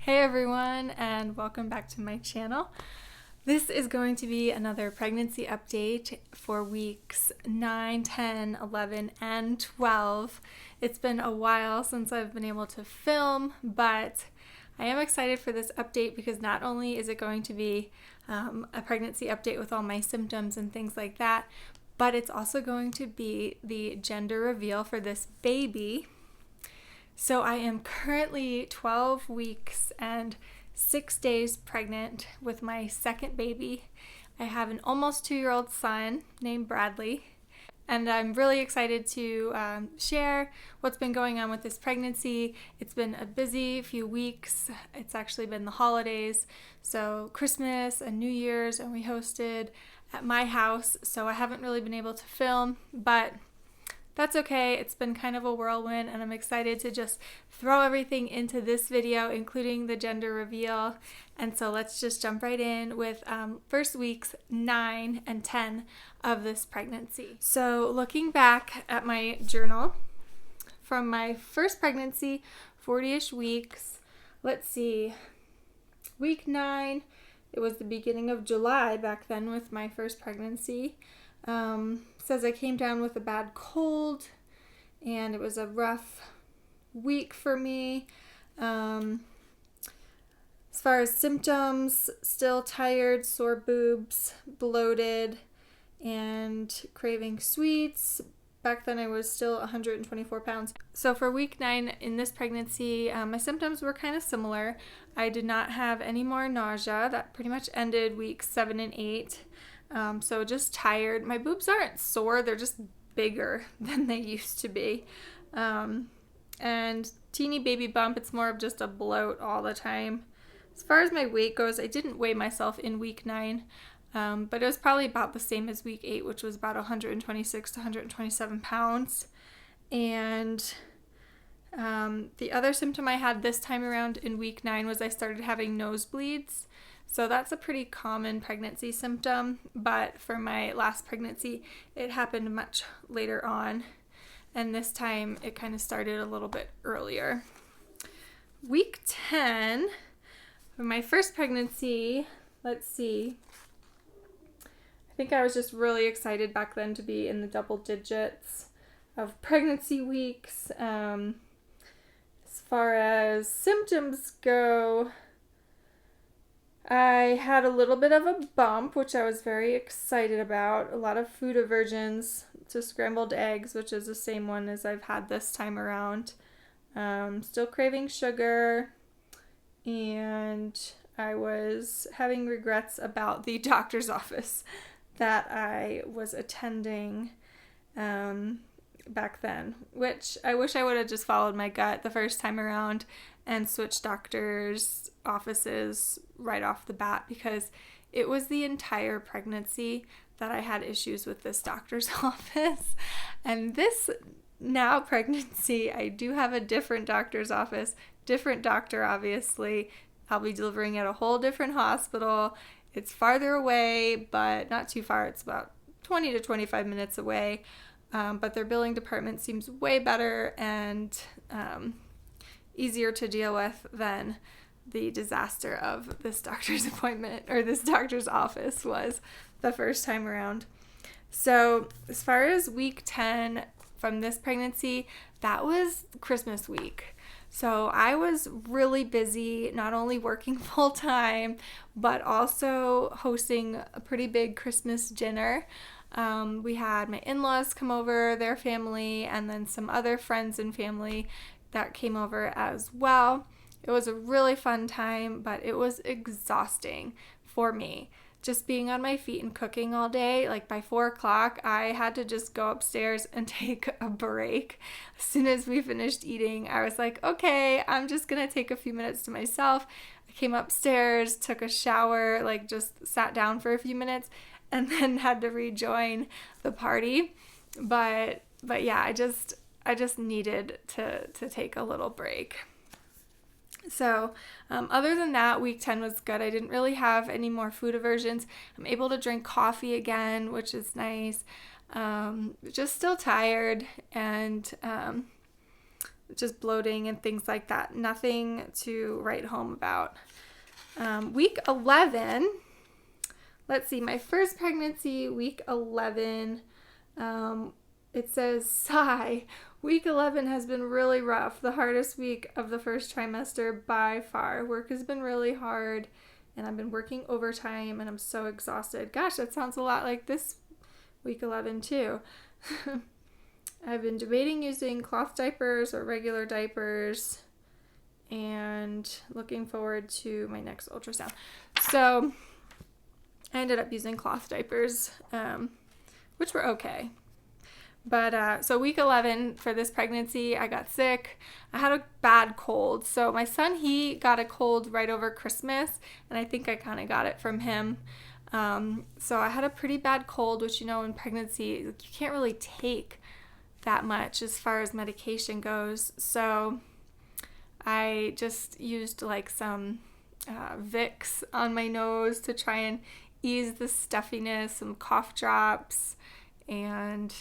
Hey everyone, and welcome back to my channel. This is going to be another pregnancy update for weeks 9, 10, 11, and 12. It's been a while since I've been able to film, but I am excited for this update because not only is it going to be a pregnancy update with all my symptoms and things like that, but it's also going to be the gender reveal for this baby. So I am currently 12 weeks and 6 days pregnant with my second baby. I have an almost 2-year-old son named Bradley, and I'm really excited to share what's been going on with this pregnancy. It's been a busy few weeks. It's actually been the holidays, so Christmas and New Year's, and we hosted at my house, so I haven't really been able to film, but that's okay. It's been kind of a whirlwind, and I'm excited to just throw everything into this video, including the gender reveal. And so let's just jump right in with first weeks 9 and 10 of this pregnancy. So looking back at my journal from my first pregnancy, 40-ish weeks, let's see, week 9, it was the beginning of July back then with my first pregnancy. Says I came down with a bad cold, and it was a rough week for me. As far as symptoms, still tired, sore boobs, bloated, and craving sweets. Back then I was still 124 pounds. So for week 9 in this pregnancy, my symptoms were kind of similar. I did not have any more nausea. That pretty much ended weeks 7 and 8. So just tired. My boobs aren't sore, they're just bigger than they used to be. And teeny baby bump, it's more of just a bloat all the time. As far as my weight goes, I didn't weigh myself in week 9, but it was probably about the same as week 8, which was about 126 to 127 pounds. And the other symptom I had this time around in week 9 was I started having nosebleeds. So that's a pretty common pregnancy symptom, but for my last pregnancy, it happened much later on, and this time it kind of started a little bit earlier. Week 10, for my first pregnancy, let's see, I think I was just really excited back then to be in the double digits of pregnancy weeks. As far as symptoms go, I had a little bit of a bump, which I was very excited about. A lot of food aversions to scrambled eggs, which is the same one as I've had this time around. Still craving sugar, and I was having regrets about the doctor's office that I was attending back then, which I wish I would have just followed my gut the first time around and switched doctors' offices right off the bat, because it was the entire pregnancy that I had issues with this doctor's office. And this now pregnancy, I do have a different doctor's office, different doctor obviously. I'll be delivering at a whole different hospital. It's farther away, but not too far. It's about 20 to 25 minutes away. But their billing department seems way better and easier to deal with than the disaster of this doctor's appointment, or this doctor's office, was the first time around. So as far as week 10 from this pregnancy, that was Christmas week. So I was really busy, not only working full time, but also hosting a pretty big Christmas dinner. We had my in-laws come over, their family, and then some other friends and family that came over as well. It was a really fun time, but it was exhausting for me. Just being on my feet and cooking all day, like by 4 o'clock, I had to just go upstairs and take a break. As soon as we finished eating, I was like, okay, I'm just gonna take a few minutes to myself. I came upstairs, took a shower, like just sat down for a few minutes, and then had to rejoin the party. But yeah, I just needed to take a little break. So other than that, week 10 was good. I didn't really have any more food aversions. I'm able to drink coffee again, which is nice. Just still tired, and just bloating and things like that. Nothing to write home about. Week 11, let's see, my first pregnancy, week 11, it says, sigh, week 11 has been really rough, the hardest week of the first trimester by far. Work has been really hard, and I've been working overtime, and I'm so exhausted. Gosh, that sounds a lot like this week 11 too. I've been debating using cloth diapers or regular diapers, and looking forward to my next ultrasound. So I ended up using cloth diapers, which were okay. But so week 11 for this pregnancy, I got sick. I had a bad cold. So my son, he got a cold right over Christmas, and I think I kind of got it from him. So I had a pretty bad cold, which, in pregnancy, you can't really take that much as far as medication goes. So I just used like some Vicks on my nose to try and ease the stuffiness, some cough drops, and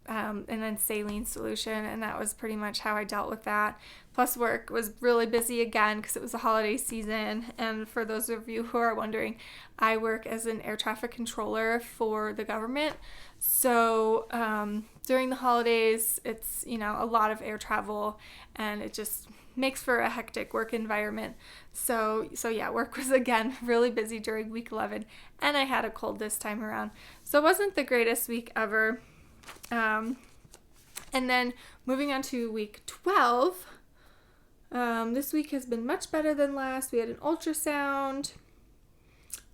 then saline solution, and that was pretty much how I dealt with that. Plus, work was really busy again because it was the holiday season, and for those of you who are wondering, I work as an air traffic controller for the government. So during the holidays, it's a lot of air travel, and it just makes for a hectic work environment. So yeah, work was again really busy during week 11, and I had a cold this time around. So it wasn't the greatest week ever. And then moving on to week 12, this week has been much better than last. We had an ultrasound,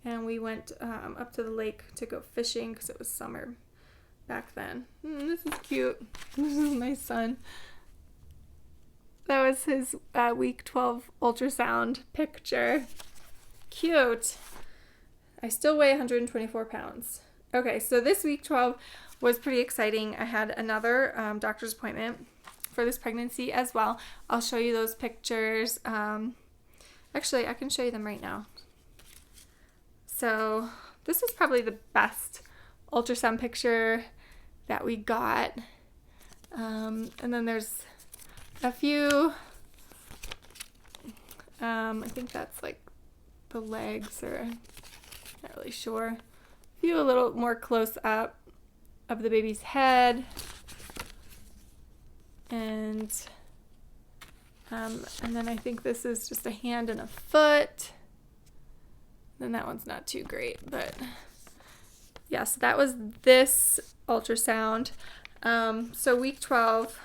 and we went up to the lake to go fishing because it was summer back then. This is cute. This is my son. That was his week 12 ultrasound picture. Cute. I still weigh 124 pounds. Okay, so this week 12 was pretty exciting. I had another doctor's appointment for this pregnancy as well. I'll show you those pictures. Actually, I can show you them right now. So this is probably the best ultrasound picture that we got. And then there's a few, I think that's like the legs, or not really sure. A few a little more close up of the baby's head, and then I think this is just a hand and a foot. Then that one's not too great, but yeah, so that was this ultrasound. So week 12,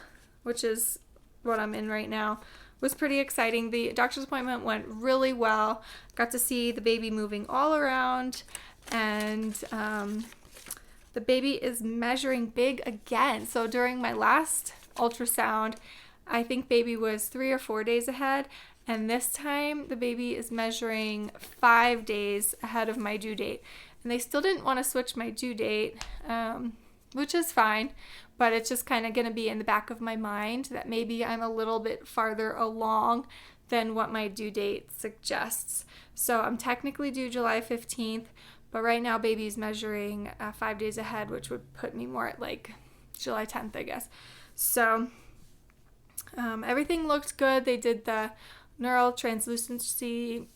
which is what I'm in right now, was pretty exciting. The doctor's appointment went really well. Got to see the baby moving all around, and the baby is measuring big again. So during my last ultrasound, I think baby was 3 or 4 days ahead, and this time the baby is measuring 5 days ahead of my due date. And they still didn't want to switch my due date, which is fine, but it's just kind of going to be in the back of my mind that maybe I'm a little bit farther along than what my due date suggests. So I'm technically due July 15th, but right now baby's measuring 5 days ahead, which would put me more at like July 10th, I guess. So everything looked good. They did the neural translucency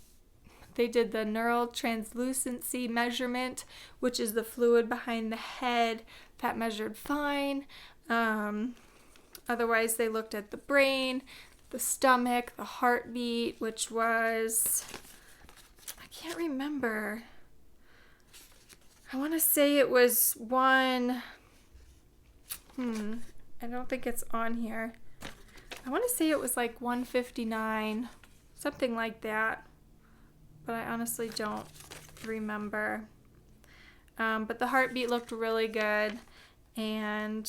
measurement, which is the fluid behind the head. That measured fine. Otherwise, they looked at the brain, the stomach, the heartbeat, which was, I can't remember. I want to say it was one, I don't think it's on here. I want to say it was like 159, something like that, but I honestly don't remember. But the heartbeat looked really good, and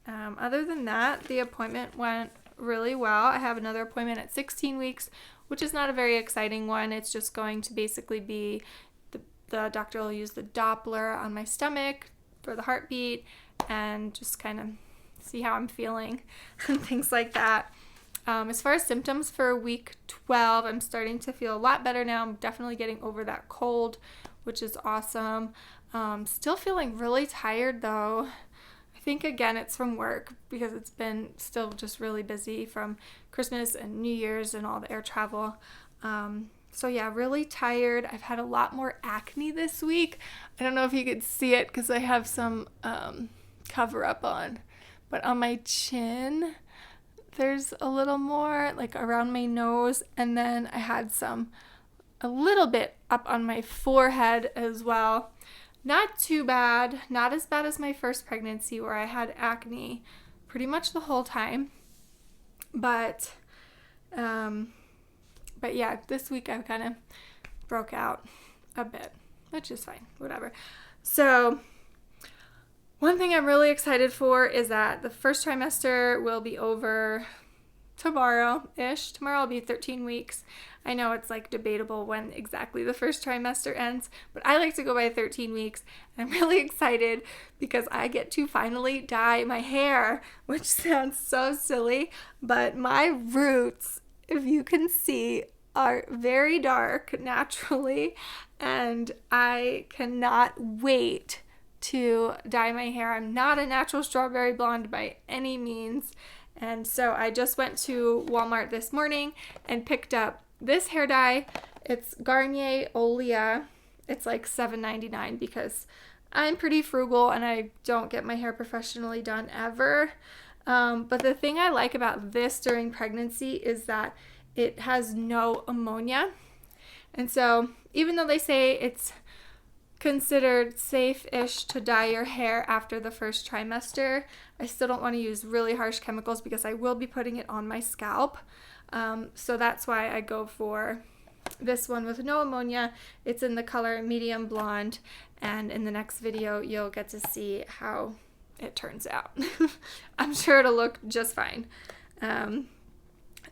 other than that, the appointment went really well. I have another appointment at 16 weeks, which is not a very exciting one. It's just going to basically be the doctor will use the Doppler on my stomach for the heartbeat and just kind of see how I'm feeling and things like that. As far as symptoms for week 12, I'm starting to feel a lot better now. I'm definitely getting over that cold, which is awesome. Still feeling really tired though. I think again it's from work because it's been still just really busy from Christmas and New Year's and all the air travel. So yeah, really tired. I've had a lot more acne this week. I don't know if you could see it because I have some cover up on, but on my chin there's a little more, like around my nose, and then I had a little bit up on my forehead as well. Not too bad, not as bad as my first pregnancy where I had acne pretty much the whole time, but yeah, this week I kind of broke out a bit, which is fine, whatever. So one thing I'm really excited for is that the first trimester will be over tomorrow-ish. Tomorrow will be 13 weeks. I know it's like debatable when exactly the first trimester ends, but I like to go by 13 weeks. I'm really excited because I get to finally dye my hair, which sounds so silly, but my roots, if you can see, are very dark naturally, and I cannot wait to dye my hair. I'm not a natural strawberry blonde by any means, and so I just went to Walmart this morning and picked up this hair dye. It's Garnier Olia. It's like $7.99 because I'm pretty frugal and I don't get my hair professionally done ever. But the thing I like about this during pregnancy is that it has no ammonia. And so even though they say it's considered safe-ish to dye your hair after the first trimester, I still don't want to use really harsh chemicals because I will be putting it on my scalp. So that's why I go for this one with no ammonia. It's in the color medium blonde, and in the next video you'll get to see how it turns out. I'm sure it'll look just fine.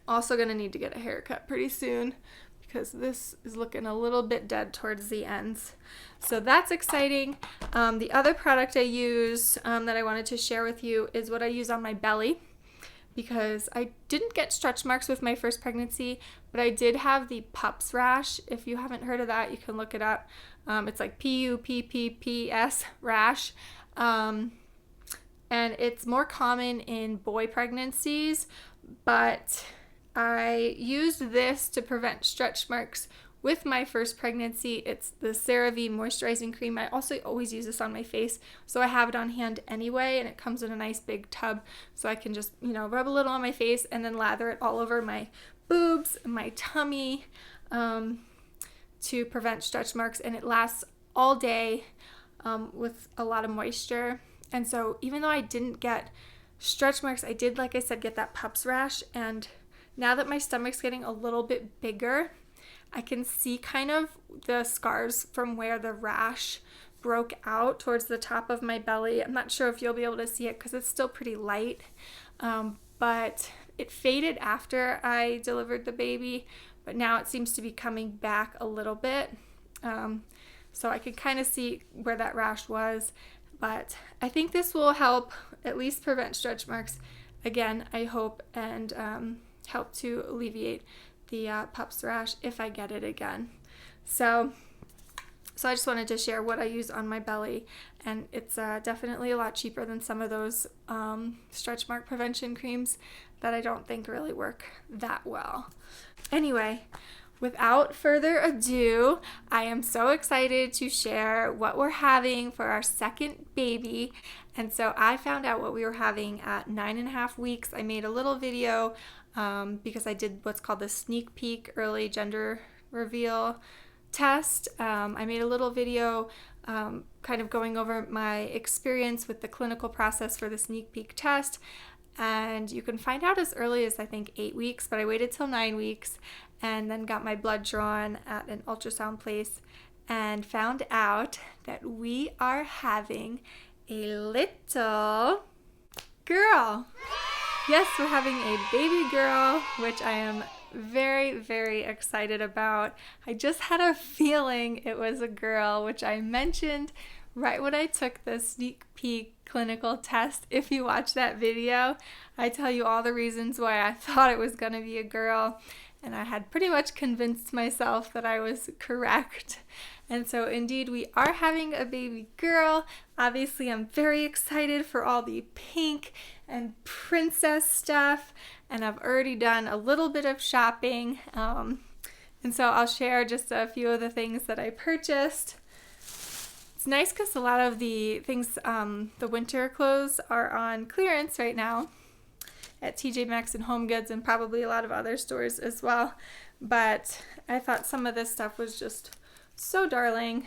Also gonna need to get a haircut pretty soon because this is looking a little bit dead towards the ends. So that's exciting. The other product I use that I wanted to share with you is what I use on my belly, because I didn't get stretch marks with my first pregnancy, but I did have the PUPS rash. If you haven't heard of that, you can look it up. It's like PUPPPS rash. And it's more common in boy pregnancies, but I used this to prevent stretch marks with my first pregnancy. It's the CeraVe moisturizing cream. I also always use this on my face, so I have it on hand anyway, and it comes in a nice big tub, so I can just, rub a little on my face and then lather it all over my boobs, my tummy, to prevent stretch marks, and it lasts all day with a lot of moisture. And so even though I didn't get stretch marks, I did, like I said, get that PUPS rash, and now that my stomach's getting a little bit bigger, I can see kind of the scars from where the rash broke out towards the top of my belly. I'm not sure if you'll be able to see it because it's still pretty light, but it faded after I delivered the baby, but now it seems to be coming back a little bit. So I can kind of see where that rash was, but I think this will help at least prevent stretch marks again, I hope, and help to alleviate the PUPS rash if I get it again. So I just wanted to share what I use on my belly, and it's definitely a lot cheaper than some of those stretch mark prevention creams that I don't think really work that well. Anyway, without further ado, I am so excited to share what we're having for our second baby. And so I found out what we were having at 9.5 weeks. I made a little video because I did what's called the sneak peek early gender reveal test. I made a little video kind of going over my experience with the clinical process for the sneak peek test. And you can find out as early as I think 8 weeks, but I waited till 9 weeks and then got my blood drawn at an ultrasound place and found out that we are having a little girl. Yes, we're having a baby girl, which I am very, very excited about. I just had a feeling it was a girl, which I mentioned right when I took the sneak peek clinical test. If you watch that video, I tell you all the reasons why I thought it was going to be a girl. and I had pretty much convinced myself that I was correct. And so indeed we are having a baby girl. Obviously I'm very excited for all the pink and princess stuff, and I've already done a little bit of shopping. And so I'll share just a few of the things that I purchased. It's nice because a lot of the things, the winter clothes are on clearance right now at TJ Maxx and Home Goods, and probably a lot of other stores as well. But I thought some of this stuff was just so darling.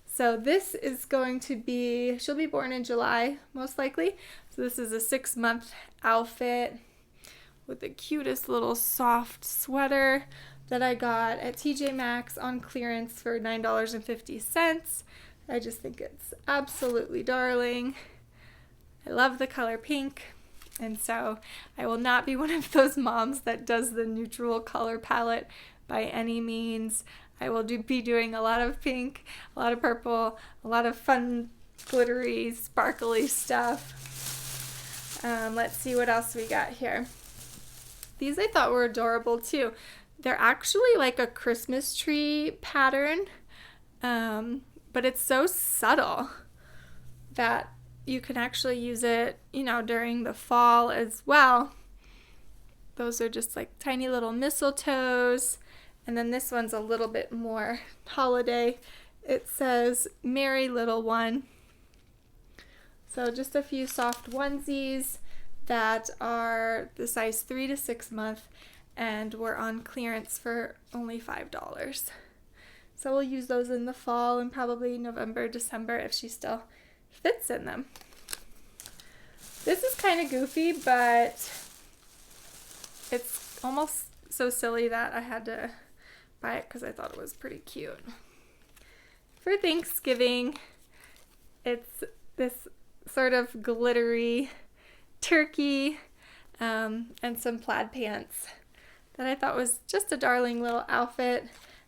So this is going to be, she'll be born in July, most likely. So this is a 6-month outfit with the cutest little soft sweater that I got at TJ Maxx on clearance for $9.50. I just think it's absolutely darling. I love the color pink. And so I will not be one of those moms that does the neutral color palette by any means. I will be doing a lot of pink, a lot of purple, a lot of fun, glittery, sparkly stuff. Let's see what else we got here. These I thought were adorable too. They're actually like a Christmas tree pattern, but it's so subtle that you can actually use it, during the fall as well. Those are just like tiny little mistletoes. And then this one's a little bit more holiday. It says, "Merry Little One." So just a few soft onesies that are the size 3 to 6 month, and were on clearance for only $5. So we'll use those in the fall and probably November, December if she still fits in them. This is kind of goofy, but it's almost so silly that I had to buy it because I thought it was pretty cute. For Thanksgiving, it's this sort of glittery turkey and some plaid pants that I thought was just a darling little outfit.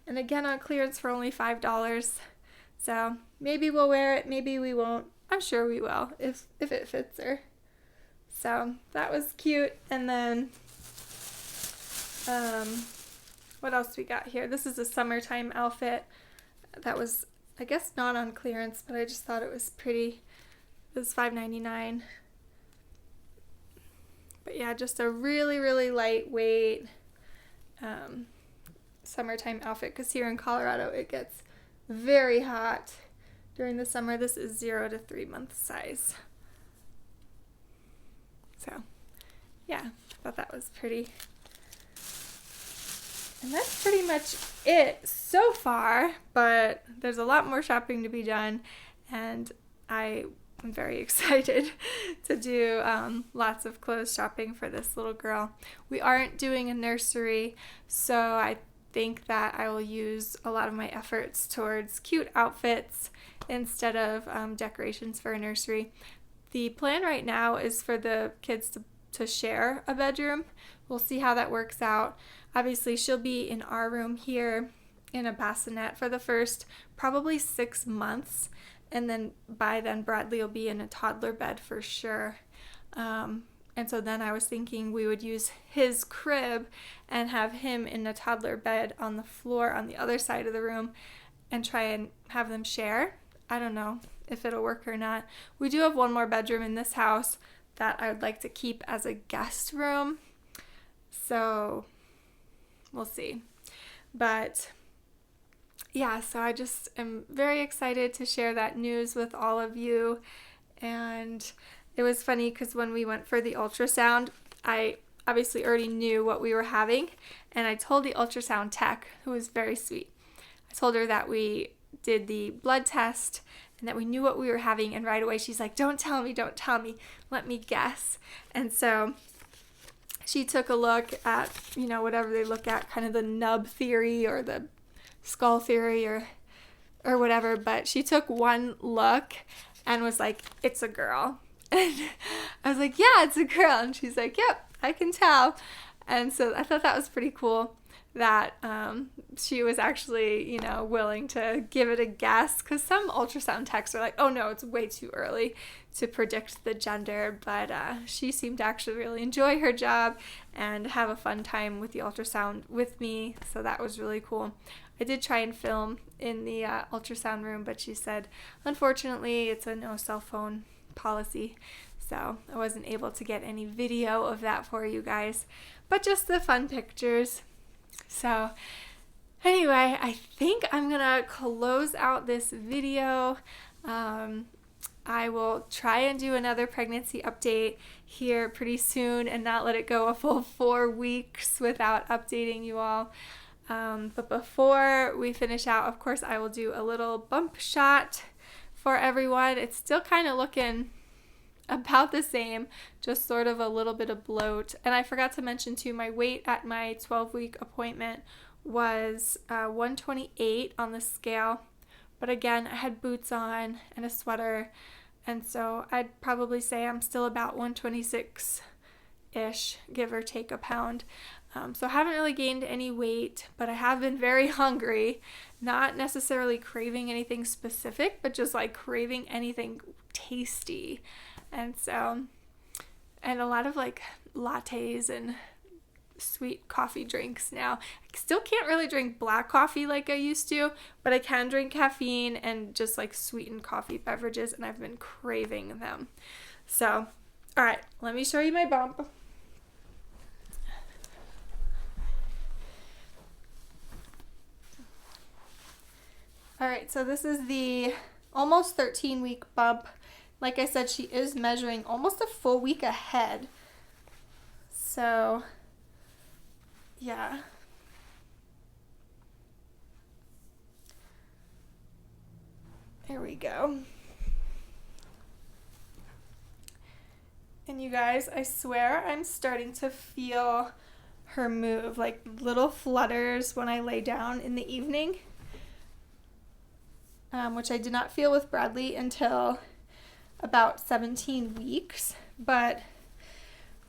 And again, on clearance for only $5. So maybe we'll wear it, maybe we won't. I'm sure we will if it fits her. So that was cute. And then what else we got here? This is a summertime outfit that was, I guess, not on clearance, but I just thought it was pretty. It was $5.99. But yeah, just a really, really lightweight summertime outfit, because here in Colorado it gets very hot during the summer. This is 0 to 3 month size. So yeah, I thought that was pretty. And that's pretty much it so far, but there's a lot more shopping to be done, and I am very excited to do lots of clothes shopping for this little girl. We aren't doing a nursery, so I think that I will use a lot of my efforts towards cute outfits instead of decorations for a nursery. The plan right now is for the kids to share a bedroom. We'll see how that works out. Obviously, she'll be in our room here in a bassinet for the first probably 6 months. And then by then, Bradley will be in a toddler bed for sure. And so then I was thinking we would use his crib and have him in a toddler bed on the floor on the other side of the room and try and have them share. I don't know if it'll work or not. We do have one more bedroom in this house that I would like to keep as a guest room. So we'll see. But yeah, so I just am very excited to share that news with all of you. And it was funny because when we went for the ultrasound, I obviously already knew what we were having. And I told the ultrasound tech, who was very sweet, I told her that we did the blood test and that we knew what we were having. And right away she's like, don't tell me, let me guess. And so she took a look at, whatever they look at, kind of the nub theory or the skull theory or whatever. But she took one look and was like, it's a girl. And I was like, yeah, it's a girl. And she's like, yep, I can tell. And so I thought that was pretty cool that she was actually, willing to give it a guess, because some ultrasound techs are like, oh no, it's way too early to predict the gender, but she seemed to actually really enjoy her job and have a fun time with the ultrasound with me, so that was really cool. I did try and film in the ultrasound room, but she said, unfortunately, it's a no cell phone policy, so I wasn't able to get any video of that for you guys, but just the fun pictures. So anyway, I think I'm gonna close out this video. I will try and do another pregnancy update here pretty soon and not let it go a full 4 weeks without updating you all. But before we finish out, of course, I will do a little bump shot for everyone. It's still kind of looking about the same, just sort of a little bit of bloat. And I forgot to mention too, my weight at my 12-week appointment was 128 on the scale. But again, I had boots on and a sweater, and so I'd probably say I'm still about 126-ish, give or take a pound. So I haven't really gained any weight, but I have been very hungry, not necessarily craving anything specific, but just like craving anything tasty. And so, and a lot of like lattes and sweet coffee drinks now. I still can't really drink black coffee like I used to, but I can drink caffeine and just like sweetened coffee beverages, and I've been craving them. So, all right, let me show you my bump. All right, so this is the almost 13-week bump. Like I said, she is measuring almost a full week ahead. So, yeah. There we go. And you guys, I swear I'm starting to feel her move, like little flutters when I lay down in the evening, which I did not feel with Bradley until about 17 weeks, but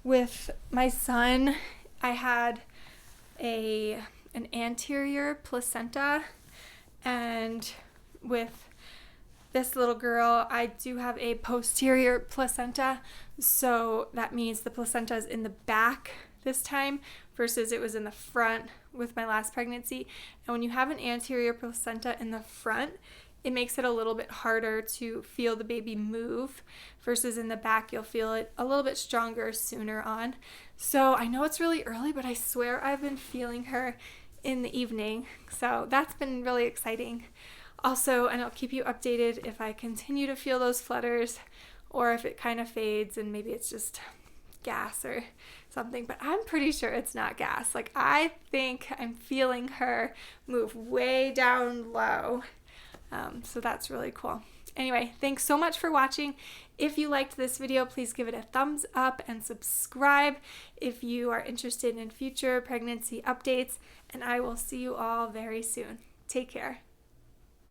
with my son, I had an anterior placenta, and with this little girl, I do have a posterior placenta, so that means the placenta is in the back this time versus it was in the front with my last pregnancy. And when you have an anterior placenta in the front, it makes it a little bit harder to feel the baby move, versus in the back you'll feel it a little bit stronger sooner on. So I know it's really early, but I swear I've been feeling her in the evening, so that's been really exciting. Also, and I'll keep you updated if I continue to feel those flutters or if it kind of fades and maybe it's just gas or something, but I'm pretty sure it's not gas. Like, I think I'm feeling her move way down low. So that's really cool. Anyway, thanks so much for watching. If you liked this video, please give it a thumbs up and subscribe if you are interested in future pregnancy updates, and I will see you all very soon. Take care.